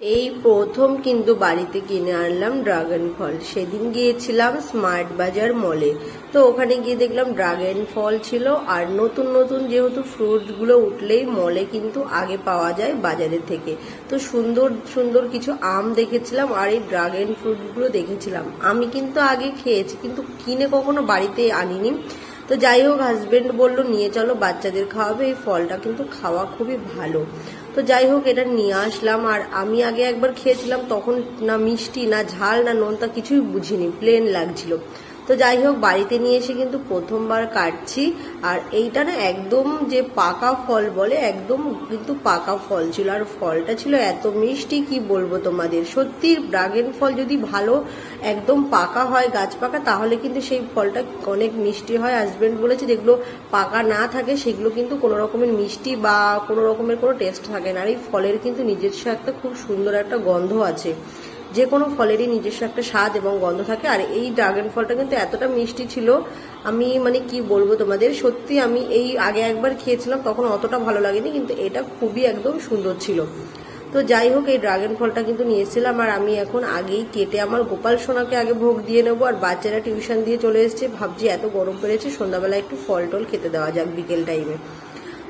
এই প্রথম কিন্তু বাড়িতে কিনে আনলাম ড্রাগন ফল। সেদিন গিয়েছিলাম স্মার্ট বাজার মলে, তো ওখানে গিয়ে দেখলাম ড্রাগন ফল ছিল। আর নতুন নতুন যেহেতু ফ্রুটস গুলো উঠলেই মলে কিন্তু আগে পাওয়া যায় বাজারের থেকে, তো সুন্দর সুন্দর কিছু আম দেখেছিলাম আর এই ড্রাগন ফ্রুট গুলো দেখেছিলাম। আমি কিন্তু আগে খেয়েছি কিন্তু কিনে কখনো বাড়িতে আনিনি। তো যাই হোক, হাজবেন্ড বললো নিয়ে চলো, বাচ্চাদের খাওয়াবে, এই ফলটা কিন্তু খাওয়া খুবই ভালো। তো যাই হোক, এটা নিয়ে আসলাম। আর আমি আগে একবার খেয়েছিলাম, তখন না মিষ্টি না ঝাল না নোনতা কিছুই বুঝিনি, প্লেন লাগছিল। তো যাই হোক, বাড়িতে নিয়ে এসে কিন্তু প্রথমবার কাটছি। আর এইটা না একদম যে পাকা ফল বলে, একদম কিন্তু পাকা ফল ছিল। আর ফলটা ছিল এত মিষ্টি, কি বলবো তোমাদের। সত্যি ড্রাগন ফল যদি ভালো একদম পাকা হয়, গাছ পাকা, তাহলে কিন্তু সেই ফলটা অনেক মিষ্টি হয়। হাজবেন্ড বলেছে যেগুলো পাকা না থাকে সেগুলো কিন্তু কোনো রকমের মিষ্টি বা কোনো রকমের কোনো টেস্ট থাকে না। আর এই ফলের কিন্তু নিজস্ব একটা খুব সুন্দর একটা গন্ধ আছে। যে কোনো ফলেরই নিজস্ব একটা স্বাদ এবং গন্ধ থাকে। আর এই ড্রাগন ফলটা কিন্তু এতটা মিষ্টি ছিল, আমি মানে কি বলবো তোমাদের। সত্যি আমি এই আগে একবার খেয়েছিলাম, তখন অতটা ভালো লাগেনি, কিন্তু এটা খুবই একদম সুন্দর ছিল। তো যাই হোক, এই ড্রাগন ফলটা কিন্তু নিয়ে এসেছিলাম। আর আমি এখন আগেই কেটে আমার গোপাল সোনাকে আগে ভোগ দিয়ে নেবো। আর বাচ্চারা টিউশন দিয়ে চলে এসেছে, ভাবছি এত গরম পড়েছে, সন্ধ্যাবেলা একটু ফল টল খেতে দেওয়া যাক বিকেল টাইমে।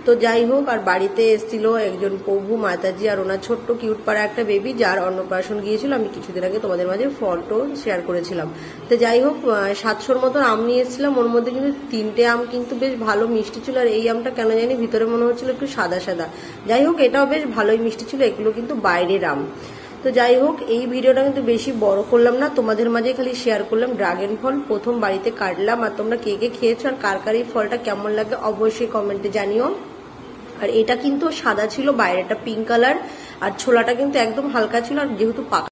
তো যাই হোক, আর বাড়িতে এসেছিল একজন প্রভু মাতাজি আর ওনার ছোট্ট কিউট পাড়া একটা বেবি, যার অন্নপ্রাশন গিয়েছিল। আমি কিছুদিন আগে তোমাদের মাঝে ফটো শেয়ার করেছিলাম। তো যাই হোক, 700-র মতন আম নিয়ে এসেছিলাম। ওর মধ্যে কিন্তু 3টে আম কিন্তু বেশ ভালো মিষ্টি ছিল। আর এই আমটা কেন জানি ভিতরে মনে হচ্ছিল একটু সাদা সাদা। যাই হোক, এটাও বেশ ভালোই মিষ্টি ছিল। এগুলো কিন্তু বাইরের আম। তো যাই হোক, এই ভিডিওটা কিন্তু বেশি বড় করলাম না, তোমাদের মাঝে খালি শেয়ার করলাম ড্রাগন ফল প্রথম বাড়িতে কাটলাম। আর তোমরা কে কে খেয়েছো আর কার কার এই ফলটা কেমন লাগে অবশ্যই কমেন্টে জানিও। আর এটা কিন্তু সাদা ছিল, বাইরেটা পিঙ্ক কালার, আর ছোলাটা কিন্তু একদম হালকা ছিল। আর যেহেতু পাকা